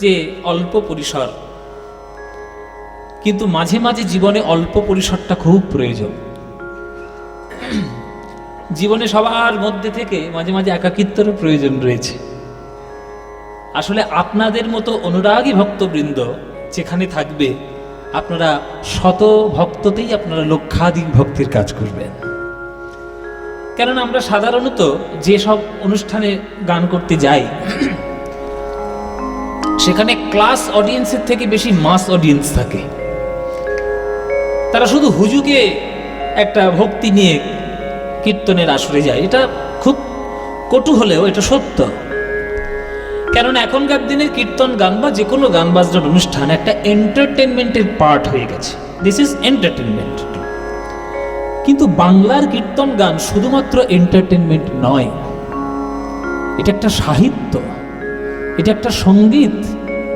যে অল্প পরিসর, কিন্তু মাঝে মাঝে জীবনে অল্প পরিসরটা খুব প্রয়োজন। জীবনে সবার মধ্যে থেকে মাঝে মাঝে একাকিত্বেরও প্রয়োজন রয়েছে। আসলে আপনাদের মতো অনুরাগী ভক্তবৃন্দ যেখানে থাকবে, আপনারা শত ভক্ততেই আপনারা লক্ষাধিক ভক্তির কাজ করবেন। কেননা আমরা সাধারণত যে সব অনুষ্ঠানে গান করতে যাই, সেখানে ক্লাস অডিয়েন্সের থেকে বেশি মাস অডিয়েন্স থাকে। তারা শুধু হুজুগে একটা ভক্তি নিয়ে কীর্তনের আসরে যায়। এটা খুব কটু হলেও এটা সত্য। কেননা এখনকার দিনের কীর্তন গান বা যে কোনো গান বাজনার অনুষ্ঠান একটা এন্টারটেনমেন্টের পার্ট হয়ে গেছে। This is entertainment. কিন্তু বাংলার কীর্তন গান শুধুমাত্র এন্টারটেনমেন্ট নয়, এটা একটা সাহিত্য, এটা একটা সঙ্গীত,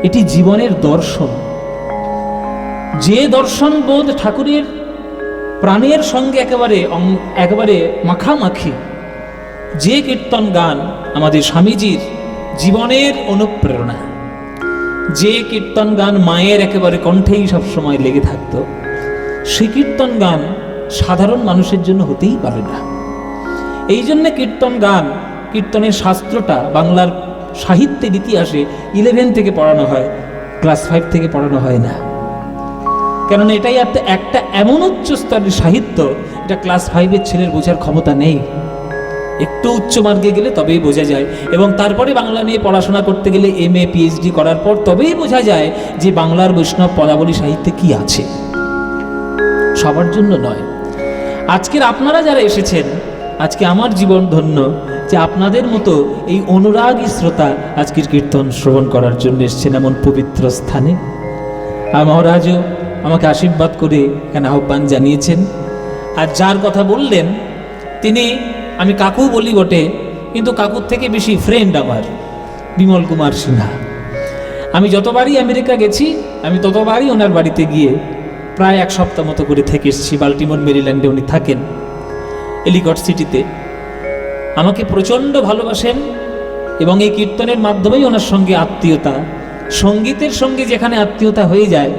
এটি জীবনের দর্শন। যে দর্শন বোধ ঠাকুরের প্রাণের সঙ্গে একেবারে মাখামাখি, যে কীর্তন গান আমাদের স্বামীজির জীবনের অনুপ্রেরণা, যে কীর্তন গান মায়ের একেবারে কণ্ঠেই সবসময় লেগে থাকতো, সে কীর্তন গান সাধারণ মানুষের জন্য হতেই পারে না। এই জন্য কীর্তন গান, কীর্তনের শাস্ত্রটা বাংলার সাহিত্যের ইতিহাসে 11 থেকে পড়ানো হয়, ক্লাস 5 থেকে পড়ানো হয় না। কেননা এটাই একটা এমন উচ্চ স্তরের সাহিত্য, এটা ক্লাস 5-এর ছেলের বোঝার ক্ষমতা নেই। একটু উচ্চ মার্গে গেলে তবেই বোঝা যায়, এবং তারপরে বাংলা নিয়ে পড়াশোনা করতে গেলে MA PhD করার পর তবেই বোঝা যায় যে বাংলার বৈষ্ণব পদাবলী সাহিত্যে কি আছে। সবার জন্য নয়। আজকের আপনারা যারা এসেছেন, আজকে আমার জীবন ধন্য যে আপনাদের মতো এই অনুরাগী শ্রোতা আজকের কীর্তন শ্রবণ করার জন্য এসেছেন এমন পবিত্র স্থানে। আর মহারাজও আমাকে আশীর্বাদ করে এখানে আহ্বান জানিয়েছেন। আর যার কথা বললেন তিনি, আমি কাকু বলি বটে, কিন্তু কাকুর থেকে বেশি ফ্রেন্ড আমার, বিমল কুমার সিনহা। আমি যতবারই আমেরিকা গেছি, আমি ততবারই ওনার বাড়িতে গিয়ে প্রায় 1 সপ্তাহ মতো করে থেকে এসেছি। বাল্টিমোর মেরিল্যান্ডে উনি থাকেন, এলিকট সিটিতে। আমাকে প্রচণ্ড ভালোবাসেন এবং এই কীর্তনের মাধ্যমেই ওনার সঙ্গে আত্মীয়তা, সঙ্গীতের সঙ্গে যেখানে আত্মীয়তা হয়ে যায়,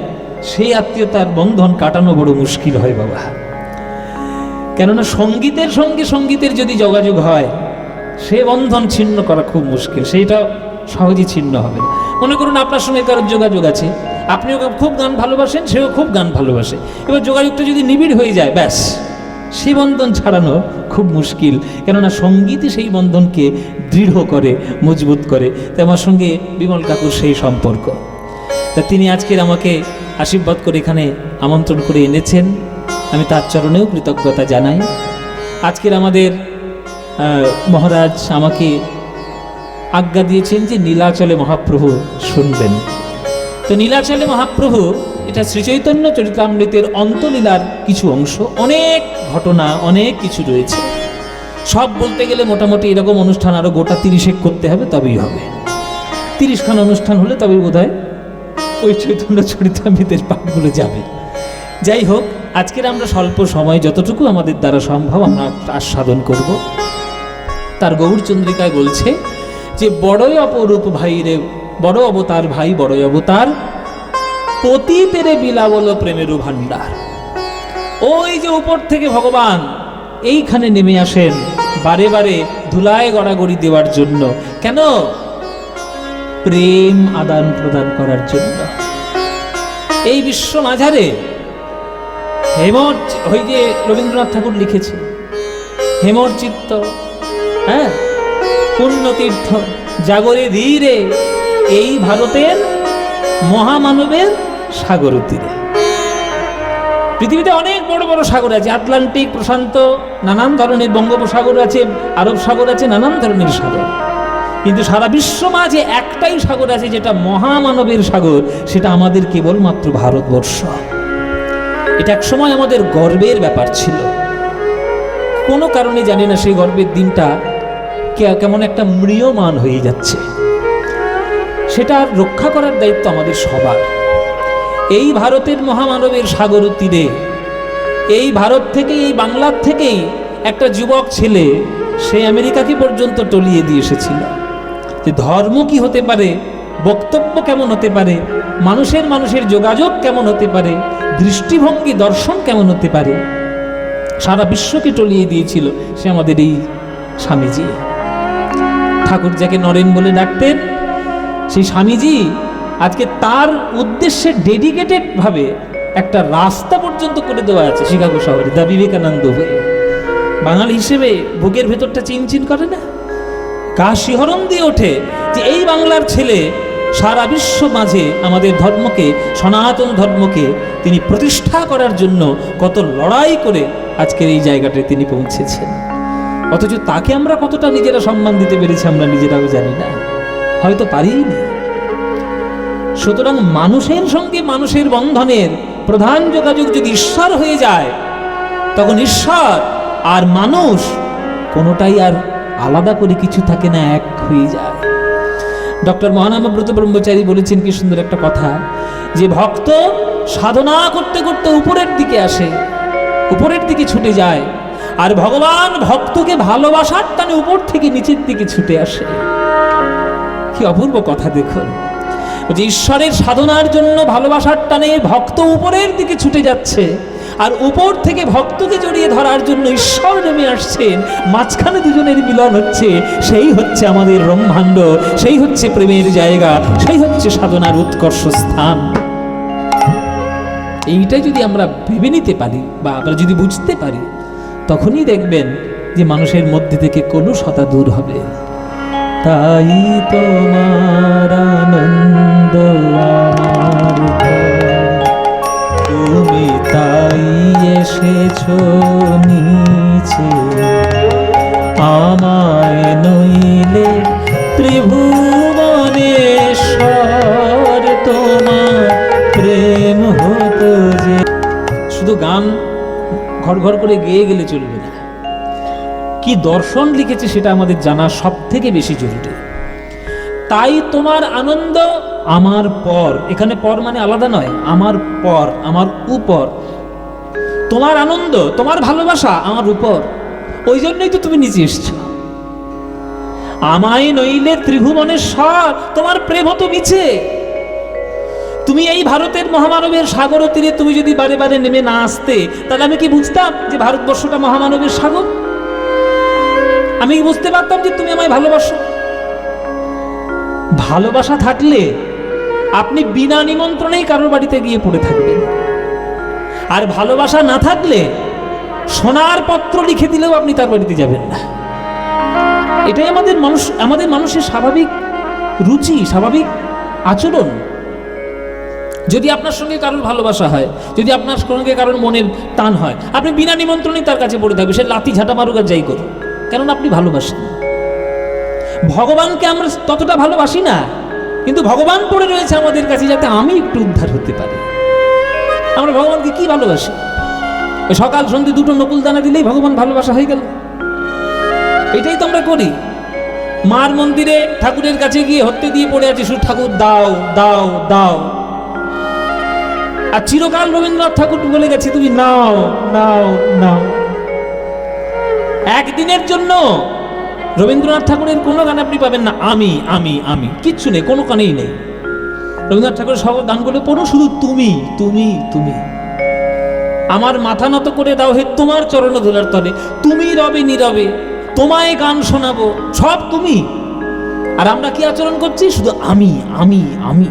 সেই আত্মীয়তার বন্ধন কাটানো বড় মুশকিল হয় বাবা। কেননা সঙ্গীতের সঙ্গে সঙ্গীতের যদি যোগাযোগ হয়, সে বন্ধন ছিন্ন করা খুব মুশকিল, সেইটা সহজেই ছিন্ন হবে না। মনে করুন আপনার সঙ্গে কারোর যোগাযোগ আছে, আপনিও খুব গান ভালোবাসেন, সেও খুব গান ভালোবাসে, এবার যোগাযোগটা যদি নিবিড় হয়ে যায়, ব্যাস সেই বন্ধন ছাড়ানো খুব মুশকিল। কেননা সঙ্গীতই সেই বন্ধনকে দৃঢ় করে, মজবুত করে। তাই আমার সঙ্গে বিমল কাকুর সেই সম্পর্ক। তা তিনি আজকের আমাকে আশীর্বাদ করে এখানে আমন্ত্রণ করে এনেছেন, আমি তার চরণেও কৃতজ্ঞতা জানাই। আজকের আমাদের মহারাজ আমাকে আজ্ঞা দিয়েছেন যে নীলাচলে মহাপ্রভু শুনবেন। তো নীলাচলে মহাপ্রভু এটা শ্রীচৈতন্য চরিতামৃতের অন্তলীলার কিছু অংশ, অনেক ঘটনা, অনেক কিছু রয়েছে। সব বলতে গেলে মোটামুটি এরকম অনুষ্ঠান আরো গোটা 30 করতে হবে, তবেই হবে। 30খান অনুষ্ঠান হলে তবেই বোধহয় ওই চৈতন্য চরিতামৃতের পাঠগুলো যাবে। যাই হোক, আজকের আমরা স্বল্প সময় যতটুকু আমাদের দ্বারা সম্ভব আমরা আস্বাদন করব। তার গৌরচন্দ্রিকায় বলছে যে বড়ই অপরূপ ভাই রে, বড় অবতার ভাই, বড়ই অবতার, পতিতেরে বিলাবল প্রেমেরু ভান্ডার। ওই যে উপর থেকে ভগবান এইখানে নেমে আসেন বারে বারে ধুলায় গড়াগড়ি দেওয়ার জন্য। কেন? প্রেম আদান প্রদান করার জন্য। এই বিশ্ব মাঝারে হেমর, ওই যে রবীন্দ্রনাথ ঠাকুর লিখেছে, হেমর চিত্ত, হ্যাঁ, পুণ্যতীর্থ জাগরে ধীরে, এই ভারতের মহামানবের সাগর তীরে। পৃথিবীতে অনেক বড় বড় সাগর আছে, আটলান্টিক, প্রশান্ত, নানান ধরনের, বঙ্গোপসাগর আছে, আরব সাগর আছে, নানান ধরনের সাগর। কিন্তু সারা বিশ্ব মাঝে একটাই সাগর আছে যেটা মহামানবের সাগর, সেটা আমাদের কেবলমাত্র ভারতবর্ষ। এটা এক সময় আমাদের গর্বের ব্যাপার ছিল। কোনো কারণে জানি না সেই গর্বের দিনটা কেমন একটা ম্রিয়মান হয়ে যাচ্ছে। সেটা রক্ষা করার দায়িত্ব আমাদের সবার। এই ভারতের মহামানবের সাগর তীরে, এই ভারত থেকে, এই বাংলার থেকেই একটা যুবক ছেলে সে আমেরিকাকে পর্যন্ত টলিয়ে দিয়ে এসেছিল যে ধর্ম কি হতে পারে বক্তব্য কেমন হতে পারে, মানুষের যোগাযোগ কেমন হতে পারে, দৃষ্টিভঙ্গি দর্শন কেমন হতে পারে, সারা বিশ্বকে টলিয়ে দিয়েছিল সে আমাদের এই স্বামীজি। ঠাকুর যাকে নরেন বলে ডাকতেন, সেই স্বামীজি আজকে তার উদ্দেশ্যে ডেডিকেটেড ভাবে একটা রাস্তা পর্যন্ত করে দেওয়া আছে শিকাগো শহরে, দা বিবেকানন্দ হয়ে। বাঙালি হিসেবে বুকের ভেতরটা চিনচিন করে না, গা শিহরণ দিয়ে ওঠে যে এই বাংলার ছেলে সারা বিশ্ব মাঝে আমাদের ধর্মকে, সনাতন ধর্মকে তিনি প্রতিষ্ঠা করার জন্য কত লড়াই করে আজকের এই জায়গাটায় তিনি পৌঁছেছেন। অথচ তাকে আমরা কতটা নিজেরা সম্মান দিতে পেরেছি আমরা নিজেরাও জানি না, হয়তো পারিনি। সুতরাং মানুষের সঙ্গে মানুষের বন্ধনের প্রধান যোগাযোগ যদি ঈশ্বর হয়ে যায়, তখন ঈশ্বর আর মানুষ কোনোটাই আর আলাদা করে কিছু থাকে না, এক হয়ে যায়। ডক্টর মহানামব্রত ব্রহ্মচারী বলেছেন কি সুন্দর একটা কথা, যে ভক্ত সাধনা করতে করতে উপরের দিকে আসে, উপরের দিকে ছুটে যায়, আর ভগবান ভক্তকে ভালোবাসার টানে উপর থেকে নিচের দিকে ছুটে আসে। কি অপূর্ব কথা দেখুন, যে ঈশ্বরের সাধনার জন্য ভালোবাসার টানে ভক্ত উপরের দিকে ছুটে যাচ্ছে, আর উপর থেকে ভক্তকে জড়িয়ে ধরার জন্য ঈশ্বর নেমে আসছেন, মাঝখানে দুজনের মিলন হচ্ছে। সেই হচ্ছে আমাদের ব্রহ্মাণ্ড, সেই হচ্ছে প্রেমের জায়গা, সেই হচ্ছে সাধনার উৎকর্ষ স্থান। এইটাই যদি আমরা ভেবে নিতে পারি বা আমরা যদি বুঝতে পারি, তখনই দেখবেন যে মানুষের মধ্যে থেকে কলুষতা দূর হবে। তাই তোমার আনন্দ আমার, তুমি তাই এসেছো নিচে, আমায় নইলে ত্রিভুবনেশ্বর তোমার প্রেম হতো যে। শুধু গান ঘর ঘর করে গেয়ে গেলে চলবে না, কি দর্শন লিখেছে সেটা আমাদের জানা সব থেকে বেশি জরুরি। তাই তোমার আনন্দ আমার পর, এখানে পর মানে আলাদা নয়, আমার পর, আমার উপর। তোমার আনন্দ, তোমার ভালোবাসা আমার উপর, ওই জন্যই তো তুমি নিচে এসছো। আমায় নইলে ত্রিভুবনেশ্বর তোমার প্রেম হতো নিচে। তুমি এই ভারতের মহামানবের সাগর তীরে তুমি যদি বারে বারে নেমে না আসতে, তাহলে আমি কি বুঝতাম যে ভারতবর্ষটা মহামানবের সাগর? আমি কি বুঝতে পারতাম যে তুমি আমায় ভালোবাসো? ভালোবাসা থাকলে আপনি বিনা নিমন্ত্রণেই কারোর বাড়িতে গিয়ে পড়ে থাকবেন, আর ভালোবাসা না থাকলে সোনার পত্র লিখে দিলেও আপনি তার বাড়িতে যাবেন না। এটাই আমাদের মানুষের স্বাভাবিক রুচি, স্বাভাবিক আচরণ। যদি আপনার সঙ্গে কারোর ভালোবাসা হয়, যদি আপনার সঙ্গে কারোর মনের টান হয়, আপনি বিনা নিমন্ত্রণেই তার কাছে পড়ে থাকবেন, সে লাথি ঝাঁটা মারুক আর যাই করুন, কারণ আপনি ভালোবাসেন। ভগবানকে আমরা ততটা ভালোবাসি না, কিন্তু ভগবান পড়ে রয়েছে আমাদের কাছে যাতে আমি একটু উদ্ধার হতে পারি। আমরা ভগবানকে কি ভালোবাসি? ওই সকাল সন্ধ্যে দুটো নকুল দানা দিলেই ভগবান ভালোবাসা হয়ে গেল। এটাই তো আমরা করি। মার মন্দিরে ঠাকুরের কাছে গিয়ে হত্যে দিয়ে পড়ে আছি, শুধু ঠাকুর দাও দাও দাও। আর চিরকাল রবীন্দ্রনাথ ঠাকুর বলে গেছে তুমি নাও নাও নাও। একদিনের জন্য রবীন্দ্রনাথ ঠাকুরের কোনো গান আপনি পাবেন না আমি আমি আমি, কিচ্ছু নেই, কোনো গানেই নেই। রবীন্দ্রনাথ ঠাকুরের সব গানগুলো পড়ো, শুধু তুমি তুমি তুমি। আমার মাথা নত করে দাও হে তোমার চরণ ধুলার তলে, তুমি রবে নীরবে, তোমায় গান শোনাবো, সব তুমি। আর আমরা কি আচরণ করছি? শুধু আমি আমি আমি।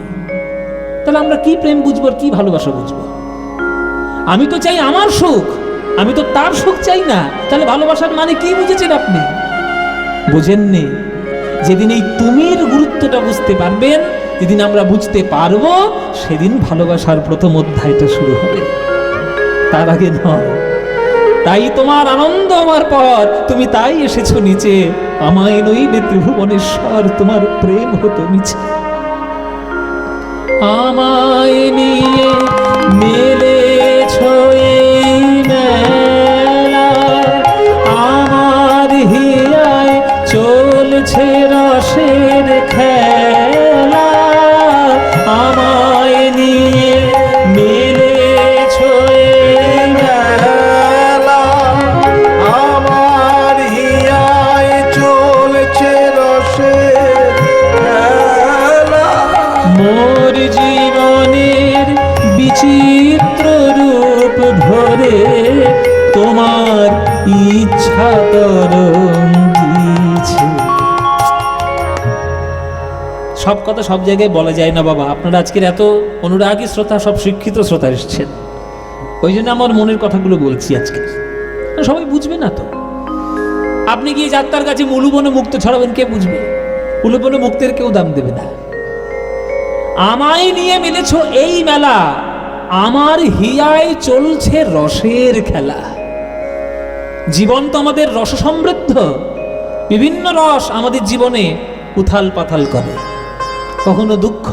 তাহলে আমরা কি প্রেম বুঝবো, কি ভালোবাসা বুঝবো? আমি তো চাই আমার সুখ, আমি তো তার সুখ চাই না। তাহলে ভালোবাসার মানে কি বুঝেছেন আপনি? বুঝেননি। যেদিন এই তুমির গুরুত্বটা বুঝতে পারবেন, যেদিন আমরা বুঝতে পারবো, সেদিন ভালোবাসার প্রথম অধ্যায়টা শুরু হবে, তার আগে নয়। তাই তোমার আনন্দ আমার পর, তুমি তাই এসেছো নিচে, আমায় নইলে ত্রিভুবনেশ্বর তোমার প্রেম হতো নিচে। আমায় নিয়ে মেলেছো এই মেলা, আমার হিয়ায় চলছে রসের খেলা। আমায় নিয়ে মেলেছো এই মেলা, আমার হিয়ায় চলছে রসের খেলা। জীবনের বিচিত্র রূপ ধরে তোমার ইচ্ছা তরঙ্গিছে। সব কথা সব জায়গায় বলা যায় না বাবা। আপনারা আজকের এত অনুরাগী শ্রোতা, সব শিক্ষিত শ্রোতা এসছেন, ওই জন্য আমার মনের কথাগুলো বলছি আজকে। সবাই বুঝবে না তো। আপনি গিয়ে যাত্রার কাছে মুলুবনে মুক্ত ছড়াবেন, কে বুঝবে? মুলুবনে মুক্তের কেউ দাম দেবে না। আমায় নিয়ে মিলেছ এই মেলা, আমার হিয়ায় চলছে রসের খেলা। জীবন তো আমাদের রস সমৃদ্ধ, বিভিন্ন রস আমাদের জীবনে উথাল পাথাল করে। কখনো দুঃখ,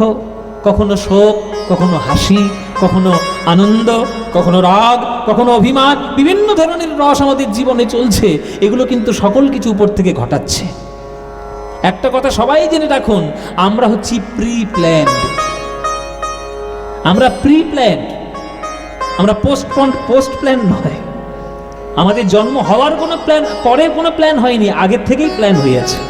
কখনো শোক, কখনো হাসি, কখনো আনন্দ, কখনো রাগ, কখনো অভিমান, বিভিন্ন ধরনের রস আমাদের জীবনে চলছে। এগুলো কিন্তু সকল কিছু উপর থেকে ঘটাচ্ছে। একটা কথা সবাই জেনে রাখুন, আমরা হচ্ছি প্রি প্ল্যান্ড। আমরা প্রি প্ল্যান্ড, আমরা পোস্ট প্ল্যান নয়। আমাদের জন্ম হওয়ার কোনো প্ল্যান, পরে কোনো প্ল্যান হয়নি, আগের থেকেই প্ল্যান হয়ে আছে।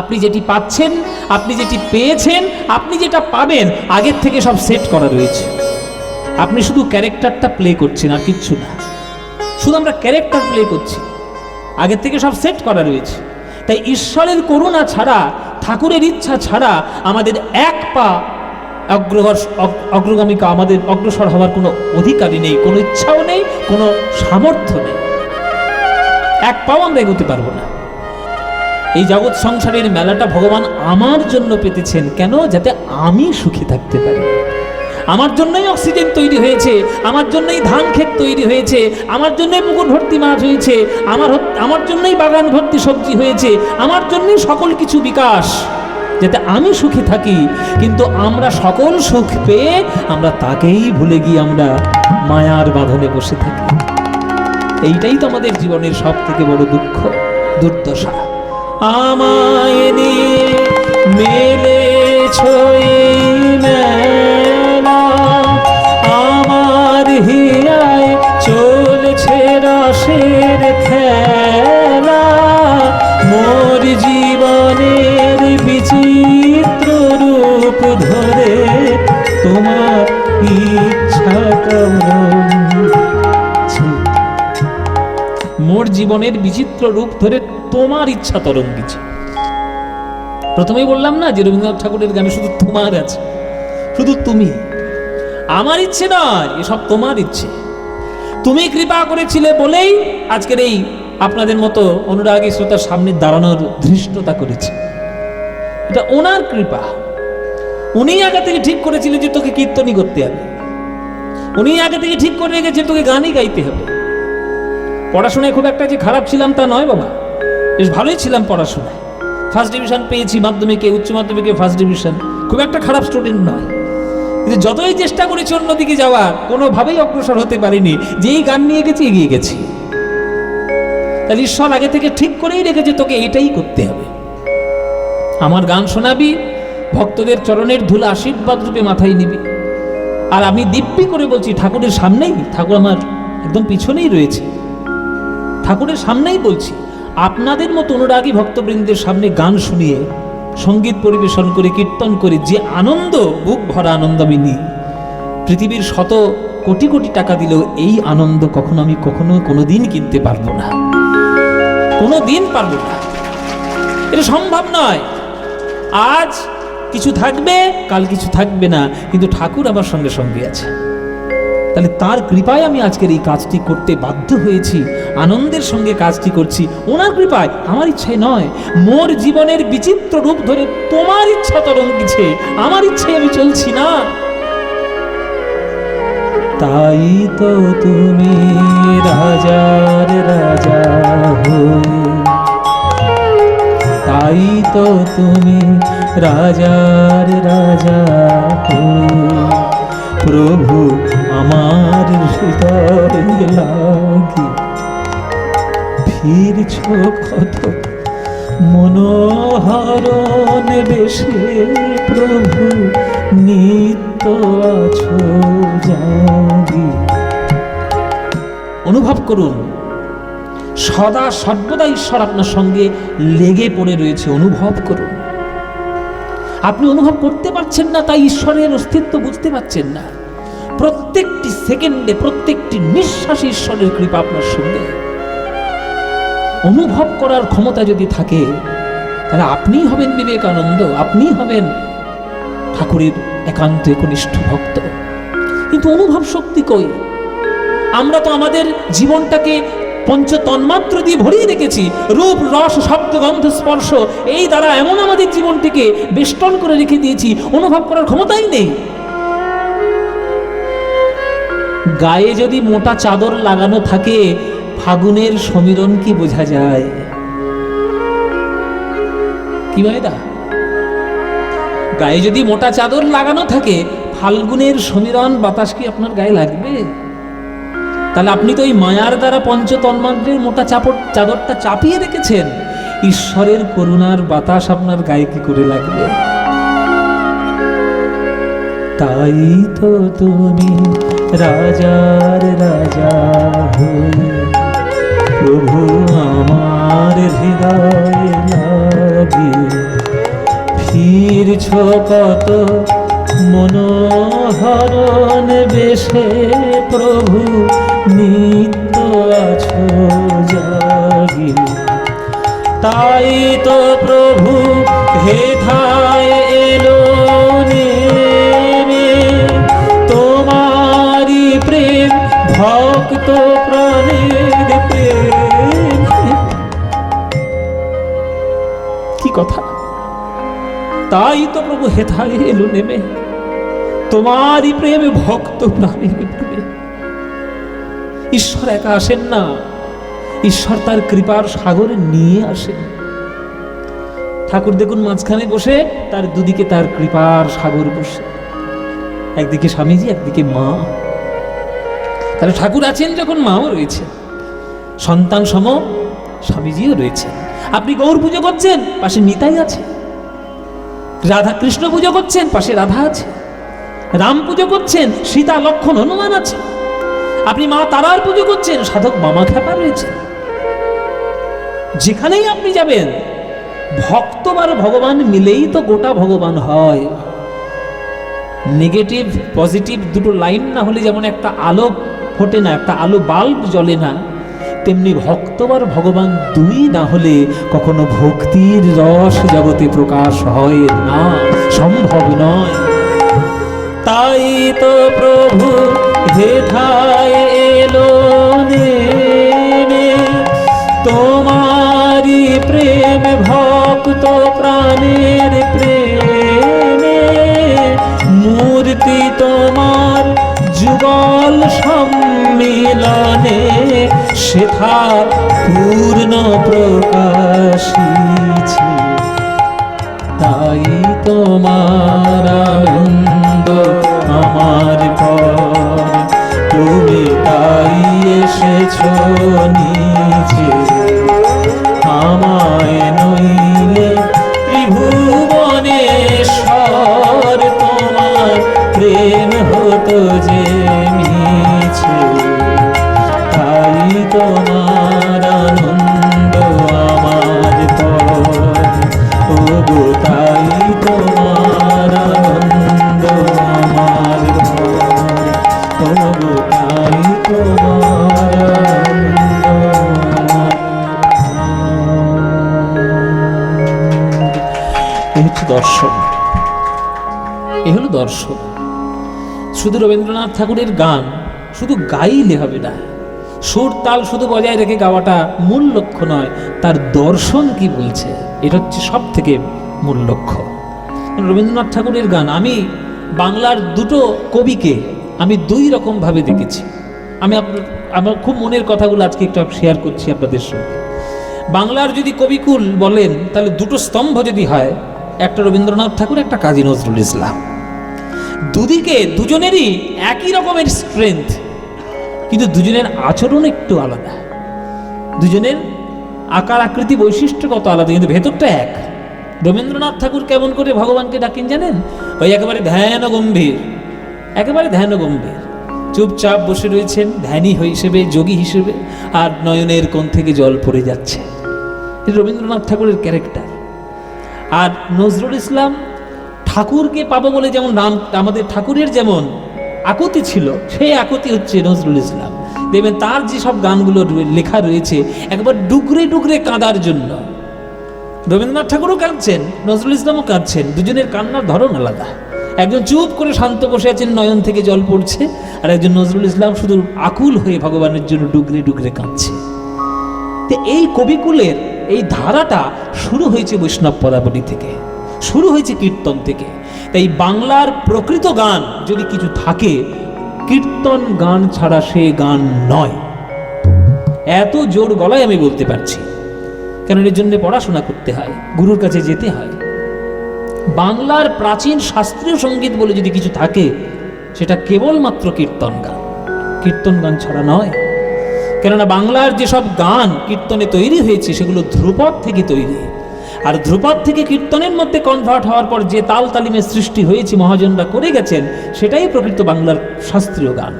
আপনি যেটি পাচ্ছেন, আপনি যেটি পেয়েছেন, আপনি যেটা পাবেন, আগের থেকে সব সেট করা রয়েছে। আপনি শুধু ক্যারেক্টারটা প্লে করছেন, আর কিচ্ছু না। শুধু আমরা ক্যারেক্টার প্লে করছি, আগের থেকে সব সেট করা রয়েছে। তাই ঈশ্বরের করুণা ছাড়া, ঠাকুরের ইচ্ছা ছাড়া আমাদের এক পা অগ্রগামিকা, আমাদের অগ্রসর হওয়ার কোনো অধিকারই নেই, কোনো ইচ্ছাও নেই, কোনো সামর্থ্য নেই। এক পাও আমরা এগোতে পারবো না। এই জগৎ সংসারের মেলাটা ভগবান আমার জন্য পেতেছেন। কেন? যাতে আমি সুখী থাকতে পারি। আমার জন্যই অক্সিজেন তৈরি হয়েছে, আমার জন্যই ধান ক্ষেত তৈরি হয়েছে, আমার জন্যই পুকুর ভর্তি মাছ হয়েছে, আমার জন্যই বাগান ভর্তি সবজি হয়েছে, আমার জন্যই সকল কিছু বিকাশ, যাতে আমি সুখী থাকি। কিন্তু আমরা সকল সুখ পেয়ে আমরা তাকেই ভুলে গিয়ে আমরা মায়ার বাঁধনে বসে থাকি। এইটাই তো আমাদের জীবনের সব থেকে বড় দুঃখ, দুর্দশা। আমায় নিয়ে মেলেছ এই মেলা, আমার হিয়ায় চলছে রসের খেলা, মোর জীবনের বিচিত্র রূপ ধরে তোমার ইচ্ছা তরঙ্গিছে। মোর জীবনের বিচিত্র রূপ ধরে তোমার ইচ্ছা তরঙ্গিছে। প্রথমেই বললাম না যে রবীন্দ্রনাথ ঠাকুরের গানে শুধু তোমার আছে, শুধু তুমি। আমার ইচ্ছে নয়, এসব তোমার ইচ্ছে। তুমি কৃপা করেছিলে বলেই আজকের এই আপনাদের মতো অনুরাগী শ্রোতার সামনে দাঁড়ানোর ধৃষ্টতা করেছে। এটা ওনার কৃপা। উনি আগে থেকে ঠিক করেছিলেন যে তোকে কীর্তনই করতে হবে। উনি আগে থেকে ঠিক করে রেখেছে তোকে গানই গাইতে হবে। পড়াশোনায় খুব একটা যে খারাপ ছিলাম তা নয় বাবা, বেশ ভালোই ছিলাম পড়াশোনায়। ফার্স্ট ডিভিশন পেয়েছি মাধ্যমিকে, উচ্চ মাধ্যমিকে ফার্স্ট ডিভিশন, খুব একটা খারাপ স্টুডেন্ট নয়। কিন্তু যতই চেষ্টা করেছি অন্যদিকে যাওয়ার, কোনোভাবেই অগ্রসর হতে পারিনি। যেই গান নিয়ে গেছি এগিয়ে গেছি। তাহলে ঈশ্বর আগে থেকে ঠিক করেই রেখেছে তোকে এটাই করতে হবে। আমার গান শোনাবি, ভক্তদের চরণের ধুলা আশীর্বাদ রূপে মাথায় নিবি। আর আমি দিব্যি করে বলছি, ঠাকুরের সামনেই, ঠাকুর আমার একদম পিছনেই রয়েছে, ঠাকুরের সামনেই বলছি, আপনাদের মতো অনুরাগী ভক্তবৃন্দের সামনে গান শুনিয়ে, সঙ্গীত পরিবেশন করে, কীর্তন করে যে আনন্দ, বুক ভরা আনন্দ আমি নিই, পৃথিবীর শত কোটি কোটি টাকা দিলেও এই আনন্দ আমি কোনোদিন কিনতে পারবো না, কোনোদিন পারবো না। এটা সম্ভব নয়। আজ কিছু থাকবে, কাল কিছু থাকবে না, কিন্তু ঠাকুর আমার সঙ্গে সঙ্গে আছে। তাহলে তার কৃপায় আমি আজকের এই কাজটি করতে বাধ্য হয়েছি, আনন্দের সঙ্গে কাজটি করছি, ওনার কৃপায়, আমার ইচ্ছায় নয়। মোর জীবনের বিচিত্র রূপ ধরে তোমার ইচ্ছা তরঙ্গিছে, আমার ইচ্ছায় আমি চলছি না। তাই তো তুমি রাজার রাজা হয়ে, তাই তো তুমি রাজার রাজা হয়ে, প্রভু আমার হৃদয় লাগি ফিরছ কত মনোহরণ বেশে, প্রভু নিত্য আছো জাগি। অনুভব করুন, সদা সর্বদা ঈশ্বর আপনার সঙ্গে লেগে পড়ে রয়েছে। অনুভব করুন। আপনি অনুভব করতে পারছেন না, তাই ঈশ্বরের অস্তিত্ব বুঝতে পারছেন না। প্রত্যেকটি সেকেন্ডে, প্রত্যেকটি নিঃশ্বাসে ঈশ্বরের কৃপা আপনার সঙ্গে। অনুভব করার ক্ষমতা যদি থাকে, তাহলে আপনিই হবেন বিবেকানন্দ, আপনিই হবেন ঠাকুরের একান্ত একনিষ্ঠ ভক্ত। কিন্তু অনুভব শক্তি কই? আমরা তো আমাদের জীবনটাকে পঞ্চ তন্মাত্র দিয়ে ভরিয়ে রেখেছি। রূপ, রস, শব্দ, গন্ধ, স্পর্শ, এই দ্বারা এমন আমাদের জীবনটিকে বেষ্টন করে রেখে দিয়েছি, অনুভব করার ক্ষমতাই নেই। গায়ে যদি মোটা চাদর লাগানো থাকে, ফাগুনের সমীরণ কি বোঝা যায়? কি ভাইদা, গায়ে যদি মোটা চাদর লাগানো থাকে, ফাল্গুনের সমীরণ বাতাস কি আপনার গায়ে লাগবে? তাহলে আপনি তো ওই মায়ার দ্বারা পঞ্চ তন্মাত্রের মোটা চাদরটা চাপিয়ে রেখেছেন। ঈশ্বরের করুণার বাতাস আপনার গায়ে কি করে লাগবে? তাই তো তুমি রাজার রাজা হয়ে প্রভু আমার হৃদয় লাগি, ফিরছ কত মনোহরণ বেশে প্রভু, নিত্য আছো জাগি। তাই তো প্রভু হেথায় এলো নেমে, তোমারি প্রেম ভক্ত প্রাণের প্রেম। কি কথা! তাই তো প্রভু হেথায় এলো নেমে, তোমারই প্রেমে ভক্ত প্রাণের প্রেমে। ঈশ্বর একা আসেন না, ঈশ্বর তার কৃপার সাগরে নিয়ে আসেন। ঠাকুর দেখুন মাঝখানে বসে, তার দুদিকে তার কৃপার সাগর বসে, একদিকে স্বামীজি, একদিকে মা। তাহলে ঠাকুর আছেন যখন, মাও রয়েছে, সন্তান সম স্বামীজিও রয়েছে। আপনি গৌর পুজো করছেন, পাশে নিতাই আছে। রাধা কৃষ্ণ পুজো করছেন, পাশে রাধা আছে। রাম পুজো করছেন, সীতা লক্ষ্মণ হনুমান আছে। আপনি মা তারার পুজো করছেন, সাধক মামা খ্যাপা রয়েছে। যেখানেই আপনি যাবেন, ভক্ত আর ভগবান মিলেই তো গোটা ভগবান হয়। নেগেটিভ পজিটিভ দুটো লাইন না হলে যেমন একটা আলো ফোটে না, একটা আলো বাল্ব জ্বলে না, তেমনি ভক্ত আর ভগবান দুই না হলে কখনো ভক্তির রস জগতে প্রকাশ হয় না, সম্ভব নয়। তাই তো প্রভু হেথায় এলো নেমে, তোমারি প্রেম ভক্ত প্রাণের প্রেমে। মূর্তি তোমার যুগল সম্মিলনে, সেথা পূর্ণ প্রকাশিছে। তাই তোমার আনন্দ আমার পর, তুমি তাই এসেছো নিচে। আমায় নইলে ত্রিভুবনেশ্বর, তোমার প্রেম হতো যে মিছে। তাই তোমার আনন্দ আমার পর, ওগো তাই তোমার আনন্দ আমার পর, ওগো তাই তোমার আনন্দ আমার। এই হচ্ছে দর্শন, এ হলো দর্শন। শুধু রবীন্দ্রনাথ ঠাকুরের গান শুধু গাইলে হবে না, সুর তাল শুধু বজায় রেখে গাওয়াটা মূল লক্ষ্য নয়, তার দর্শন কি বলছে এটা হচ্ছে সব থেকে মূল লক্ষ্য। রবীন্দ্রনাথ ঠাকুরের গান, আমি বাংলার দুটো কবিকে আমি দুই রকম ভাবে দেখেছি। আমার খুব মনের কথাগুলো আজকে একটু শেয়ার করছি আপনাদের সঙ্গে। বাংলার যদি কবিকুল বলেন, তাহলে দুটো স্তম্ভ যদি হয়, একটা রবীন্দ্রনাথ ঠাকুর, একটা কাজী নজরুল ইসলাম। দুদিকে দুজনেরই একই রকমের স্ট্রেংথ, কিন্তু দুজনের আচরণ একটু আলাদা, দুজনের আকার আকৃতি বৈশিষ্ট্যগত আলাদা, কিন্তু ভেতরটা এক। রবীন্দ্রনাথ ঠাকুর কেমন করে ভগবানকে ডাকেন জানেন? ওই একেবারে ধ্যান গম্ভীর, একেবারে ধ্যান গম্ভীর, চুপচাপ বসে রয়েছেন ধ্যানী হিসেবে, যোগী হিসেবে, আর নয়নের কোণ থেকে জল পড়ে যাচ্ছে। রবীন্দ্রনাথ ঠাকুরের ক্যারেক্টার। আর নজরুল ইসলাম ঠাকুরকে পাবো বলে যেমন রাম আমাদের ঠাকুরের যেমন আকুতি ছিল, সেই আকুতি হচ্ছে নজরুল ইসলাম। দেখবেন তার যেসব গানগুলো লেখা রয়েছে একবার ডুগরে ডুগরে কাঁদার জন্য। রবীন্দ্রনাথ ঠাকুরও কাঁদছেন, নজরুল ইসলামও কাঁদছেন, দুজনের কান্নার ধরন আলাদা। একজন চুপ করে শান্ত বসে আছেন, নয়ন থেকে জল পড়ছে, আর একজন নজরুল ইসলাম শুধু আকুল হয়ে ভগবানের জন্য ডুগরে ডুগরে কাঁদছে। তো এই কবিকুলের এই ধারাটা শুরু হয়েছে বৈষ্ণব পদাবলী থেকে, শুরু হয়েছে কীর্তন থেকে। তাই বাংলার প্রকৃত গান যদি কিছু থাকে, কীর্তন গান ছাড়া সে গান নয়। এত জোর গলায় আমি বলতে পারছি, কেন এর জন্য পড়াশোনা করতে হয়, গুরুর কাছে যেতে হয়। বাংলার প্রাচীন শাস্ত্রীয় সঙ্গীত বলে যদি কিছু থাকে, সেটা কেবলমাত্র কীর্তন গান, কীর্তন গান ছাড়া নয়। কেননা বাংলার যেসব গান কীর্তনে তৈরি হয়েছে সেগুলো ধ্রুপদ থেকে তৈরি, আর ধ্রুপদ থেকে কীর্তনের মধ্যে কনভার্ট হওয়ার পর যে তাল তালিমের সৃষ্টি হয়েছে মহাজনরা করে গেছেন, সেটাই প্রকৃত বাংলার শাস্ত্রীয় গান।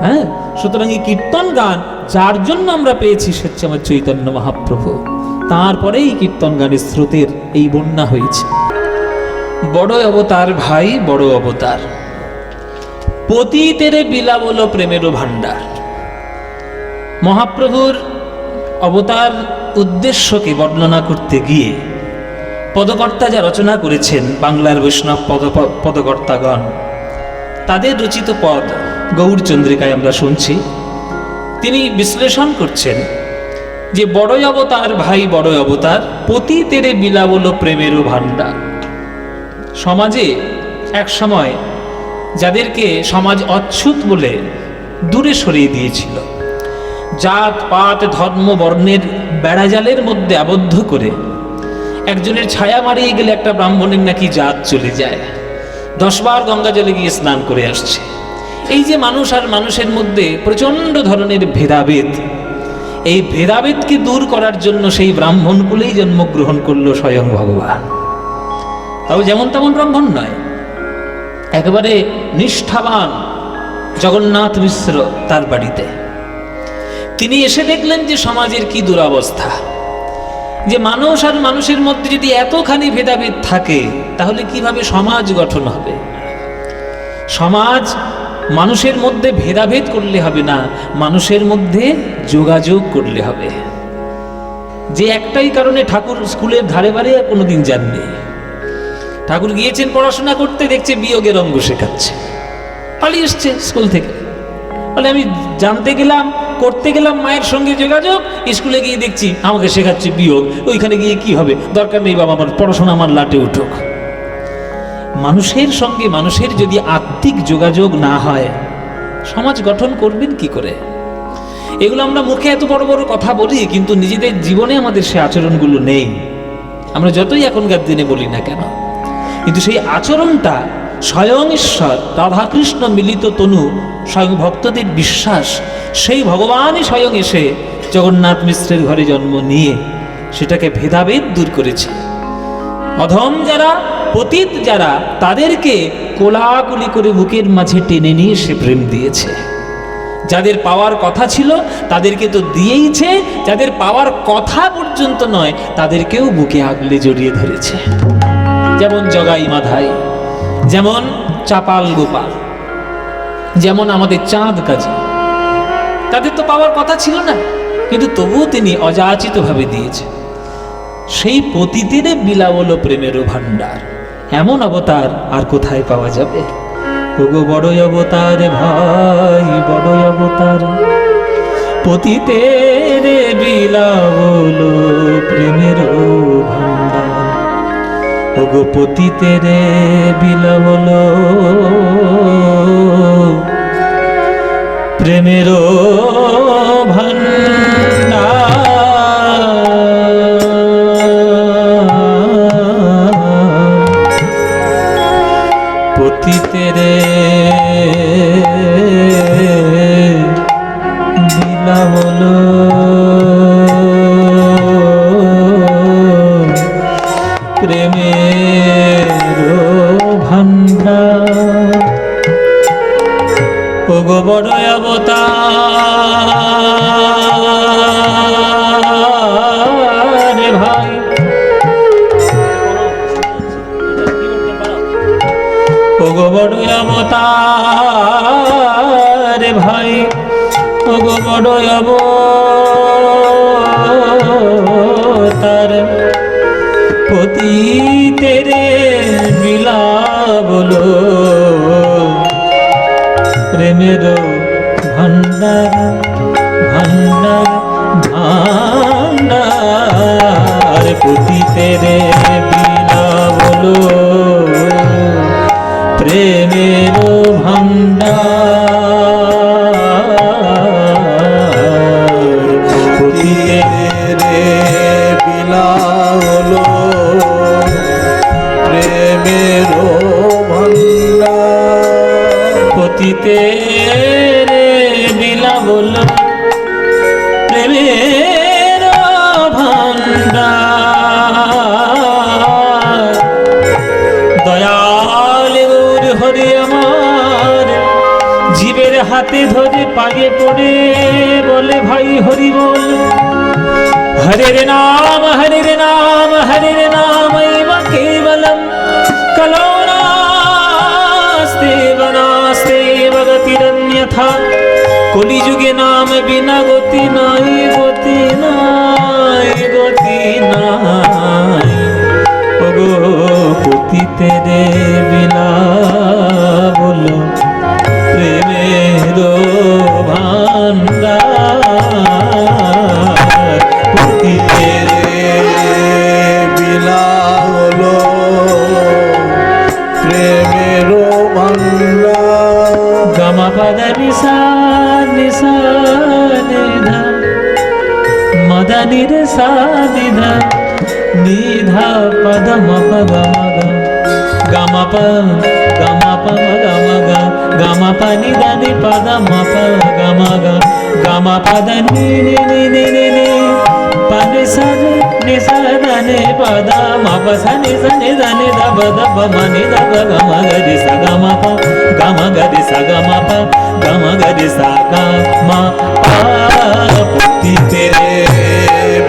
হ্যাঁ, সুতরাং এই কীর্তন গান যার জন্য আমরা পেয়েছি সে হচ্ছে আমার চৈতন্য মহাপ্রভু। তারপরেই কীর্তন গানের স্রোতের এই বন্যা হয়েছে। বড় অবতার ভাই বড় অবতার, পতিতেরে বিলাবল প্রেমেরও ভাণ্ডার। মহাপ্রভুর অবতার উদ্দেশ্যকে বর্ণনা করতে গিয়ে পদকর্তা যা রচনা করেছেন বাংলার বৈষ্ণব পদকর্তাগণ, তাদের রচিত পদ গৌরচন্দ্রিকায় আমরা শুনছি। তিনি বিশ্লেষণ করছেন যে বড়ই অবতার ভাই বড় অবতার, পতিতেরে বিলাবল প্রেমেরও ভাণ্ডার। সমাজে এক সময় যাদেরকে সমাজ অচ্ছুত বলে দূরে সরিয়ে দিয়েছিল, জাত পাত ধর্ম বর্ণের বেড়াজালের মধ্যে আবদ্ধ করে, একজনের ছায়া মারিয়ে গেলে একটা ব্রাহ্মণের নাকি জাত চলে যায়, 10 বার গঙ্গা জলে গিয়ে স্নান করে আসছে। এই যে মানুষ আর মানুষের মধ্যে প্রচন্ড ধরনের ভেদাভেদ, এই ভেদাভেদকে দূর করার জন্য সেই ব্রাহ্মণ কুলেই জন্মগ্রহণ করলো স্বয়ং ভগবান। তাও যেমন তেমন ব্রাহ্মণ নয়, একেবারে নিষ্ঠাবান জগন্নাথ মিশ্র তার বাড়িতে। তিনি এসে দেখলেন যে সমাজের কি দুরবস্থা, যে মানুষ আর মানুষের মধ্যে যদি এতখানি ভেদাভেদ থাকে তাহলে কিভাবে সমাজ গঠন হবে। সমাজ মানুষের মধ্যে ভেদাভেদ করলে হবে না, মানুষের মধ্যে যোগাযোগ করলে হবে। যে একটাই কারণে ঠাকুর স্কুলের ধারে বারে কোনোদিন যাননি, ঠাকুর গিয়েছেন পড়াশোনা করতে, দেখছে বিয়োগের অঙ্গ শেখাচ্ছে, পালিয়ে এসছে স্কুল থেকে। বলে আমি জানতে গেলাম, করতে গেলাম মায়ের সঙ্গে যোগাযোগ, স্কুলে গিয়ে দেখছি আমাকে শেখাচ্ছে বিয়োগ, ওইখানে গিয়ে কি হবে, দরকার নেই বাবা, আমার পড়াশোনা আমার লাটে উঠুক। মানুষের সঙ্গে মানুষের যদি আত্মিক যোগাযোগ না হয়, সমাজ গঠন করবেন কি করে? এগুলো আমরা মুখে এত বড় বড় কথা বলি, কিন্তু নিজেদের জীবনে আমাদের সে আচরণগুলো নেই। আমরা যতই এখনকার দিনে বলি না কেন, কিন্তু সেই আচরণটা স্বয়ং ঈশ্বর রাধাকৃষ্ণ মিলিত তনু, স্বয়ং ভক্তদের বিশ্বাস, সেই ভগবানই স্বয়ং এসে জগন্নাথ মিশ্রের ঘরে জন্ম নিয়ে সেটাকে ভেদাভেদ দূর করেছে। অধম যারা, পতিত যারা, তাদেরকে কোলাকুলি করে বুকের মাঝে টেনে নিয়ে সে প্রেম দিয়েছে। যাদের পাওয়ার কথা ছিল তাদেরকে তো দিয়েইছে, যাদের পাওয়ার কথা পর্যন্ত নয় তাদেরকেও বুকে আগলে জড়িয়ে ধরেছে। যেমন জগাই মাধাই, যেমন চাপাল গোপাল, যেমন আমাদের চাঁদ কাজী, তাদের তো পাওয়ার কথা ছিল না, কিন্তু তবুও তিনি অযাচিতভাবে দিয়েছে। সেই পতিতেরে বিলাবল প্রেমেরও ভাণ্ডার, এমন অবতার আর কোথায় পাওয়া যাবে? ওগো বড় অবতার ভাই বড় অবতার, পতিতেরে বিলাবল প্রেমেরও ভাণ্ডার। ওগো পতিতেরে বিলাবল প্রেমেরও ভাণ্ডার। পতিতেরে বিলাবল প্রেমেরও ভাণ্ডার। ওগো বড় অবতার ভাই ওগো বড় অবতার ভাই, ওগো বড় অবতার, পতিতের বিলাবলো প্রেমের ভান্ডার ভান্ডার ভান্ডার, পতিতের বিলাবলো প্রেমের ভান্ডার, পতিতের বিলাবলো প্রেমের ভান্ডার, পতিতের বিলাবলো প্রেমের ভান্ডার, দয়াল গৌর হরে আমার জীবের হাতে ধরে পায়ে পড়ে বলে ভাই হরি বল, হরে রে নাম হরে রে নাম হরে রে নাম কেবলম কলো নাস্তে বনাস্তে বগতিরন্যথা, কলিযুগে নাম বিনা গতি নাই, গতি নাই, গতি নাই, ওগো পতিতের বিলাবলো প্রেমের ভান্ডার, পতিতের বিলাবলো প্রেমের ভান্ডার, গামা পদ নিসা নিসা নিধা মদা নিরসা নিধা নিধা পদ মপ গামা প গামা প গামা গামা প নিধা নি পদ মপ গামা গামা পদ নি নি নি নি নি নি পদ সদ নিসা নে পদ মপ স নি স নি দ নি দ ব দ ব ম নি দ ব গামা গরি স গামা প গামা গরি স গামা প গামা গরি স গামা প, পতিতের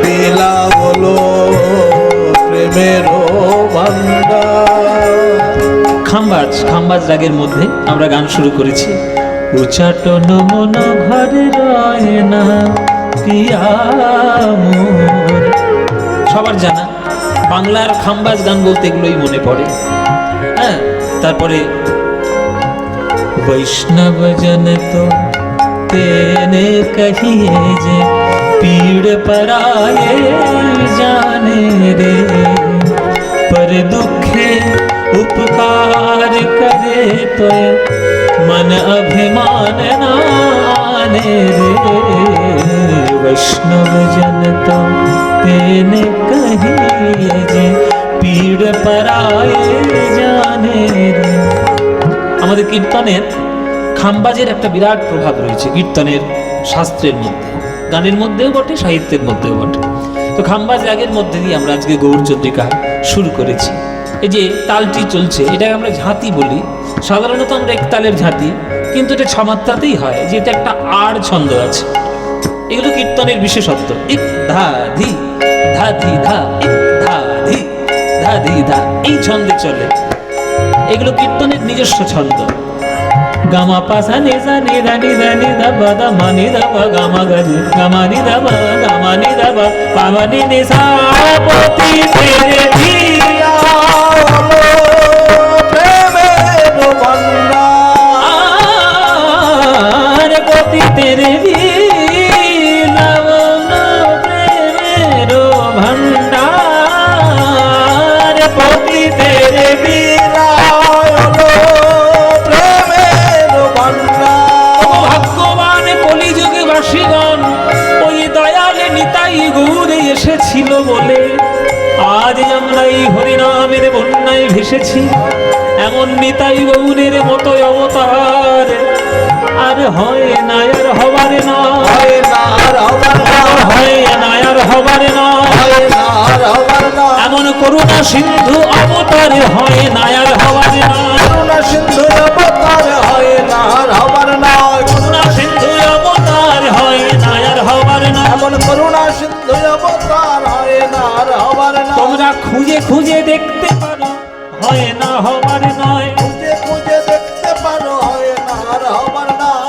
বিলাবলো প্রেমের ভান্ডার। খাম্বাজ খাম্বাজ রাগের মধ্যে আমরা গান শুরু করেছি। উচাটন মন ঘরে রয় না পিয়া মোর, সবার জানা বাংলার খাম্বাজ গান বলতে এগুলোই মনে পড়ে। হ্যাঁ, তারপরে বৈষ্ণব জন তো তেনে কহিয়ে যে পীড় পরায়ে জানে রে, पर दुखे उपकार करे तो मन अभिमान नाने रे, वैष्णव जन तो तेने कहिए जे पीड़ पराए जाने रे। আমাদের কীর্তনের খাম্বাজের একটা বিরাট প্রভাব রয়েছে কীর্তনের শাস্ত্রের মধ্যে, গানের মধ্যেও বটে, সাহিত্যের মধ্যেও বটে। তো খাম্বাজ রাগের মধ্যে দিয়ে আমরা আজকে গৌরচন্দ্রিকা শুরু করেছি। এই যে তালটি চলছে এটাকে আমরা ঝাঁতি বলি, সাধারণত আমরা এক তালের ঝাঁতি, কিন্তু এটা ছমাত্রাতেই হয়, যেটা একটা আর ছন্দ আছে। এগুলো কীর্তনের বিশেষত্ব। ইক ধা ধি ধা ধি ধা, ইক ধা ধি ধা ধি ধা, এই ছন্দে চলে। এগুলো কীর্তনের নিজস্ব ছন্দ। গামা পাসা নিসা নিধা নিধা নিধা পদ মানি ধা পা গামা গরি গামা নিধা পা গামা নিধা পা পামা নি নিসা, পতিতের বিলাবলো প্রেমের ভান্ডার, পতিতের বিলাবলো প্রেমের ভান্ডার, পতিতের বিলাবলো প্রেমের ভান্ডার। ভাগ্যবান কলিযুগে বাসীগণ ওই দয়ালে নিতাই গৌরে এসেছিল বলে আজ আমরা এই হরিনামের বন্যায় ভেসেছি। এমন নিতাই গৌরের মতো অবতার আর হয় না, আর হবার না, হয় না আর হবার না, হয় না আর হবার না, হয় না আর হবার না, এমন করুণা সিন্ধু অবতার হয় না আর হবার না, করুণা সিন্ধু অবতার হয় না আর হবার না, করুণা সিন্ধু অবতার হয় না আর হবার না। এমন করুণা সিন্ধু অবতার হয় না আর হবার না। তোমরা খুঁজে খুঁজে দেখতে পারো, হয় না হবার নয়, খুঁজে খুঁজে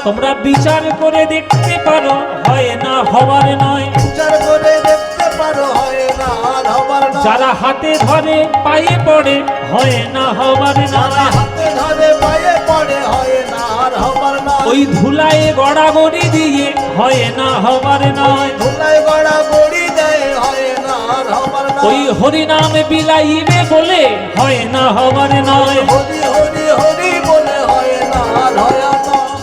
তোমরা বিচার করে দেখতে পারো, হয় না হবার নয়। বিচার করে দেখতে পারো, হয় না আর হবার নয়। যারা হাতে ধরে পায়ে পড়ে, হয় না হবার যারা নয়। হাতে ধরে পায়ে পড়ে, হয় না আর হবার নয়। ওই ধুলায় গড়াগড়ি দিয়ে, হয় না হবার নয়। ধুলায় গড়া গড়ি দেয়, হয় না আর হবার নয়। ওই হরিনাম বিলাইবে বলে, হয় না হবার নয়। হরি হরি হরি বলে, হয় না আর হয় না।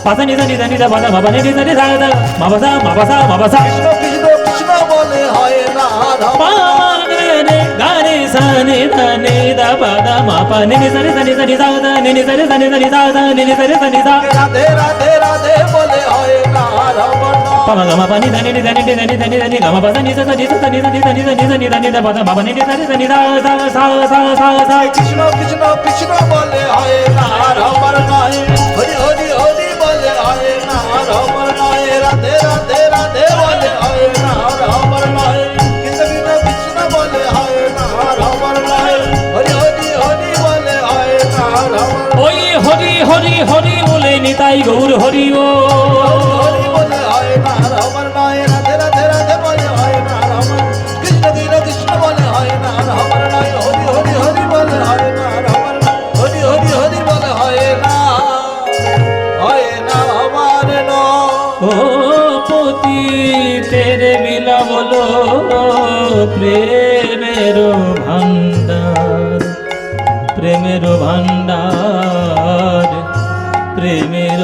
পাতা নিদা নিদা নিদা বাদা বাবা নিদা নিদা নিদা নিদা মাবাসা মাবাসা মাবাসা কৃষ্ণ কৃষ্ণ কৃষ্ণ বলে, হয় না আর হবার নয়। পাগরে গারে সানে দানে দা বাদা মাপা নিনি সারে সানি সানি সাদা নিনি সারে সানি সানি সাদা নিনি সারে সানি সা রাধে রাধে রাধে বলে, হয় না আর হবার নয়। পামা গামা পানি দানি নি দানি দানি দানি দানি গামা পাসা নি সাদা নি সাদা নি সানি সানি সানি সানি দানি দা বাদা বাবা নিনি সারে সানি সা সা সা সা সা সা কৃষ্ণ কৃষ্ণ কৃষ্ণ বলে, হয় না আর হবার নয়। হরি হরি হরি বলে, হয় না আর হবার নয়। রাধে রাধে রাধে বলে, হয় না আর হবার নয়। কৃষ্ণ কৃষ্ণ কৃষ্ণ বলে, হয় না আর হবার নয়। হরি হরি হরি বলে, হয় না আর হবার নয়। ওই হরি হরি হরি বলে নিতাই গৌর হরি ও হরি বলে, হয় না আর হবার নয়। রাধে রাধে রাধে বলে, হয় না আর হবার। কৃষ্ণ কৃষ্ণ কৃষ্ণ বলে, হয় না আর হবার নয়। হরি হরি হরি বলে, হয় না আর হবার নয়। হরি হরি হরি বলে, হয় না হবার নয়। ও পতি তেরে বিলা বলো প্রেমের ভান্ডার, প্রেমের ভান্ডার, প্রেমের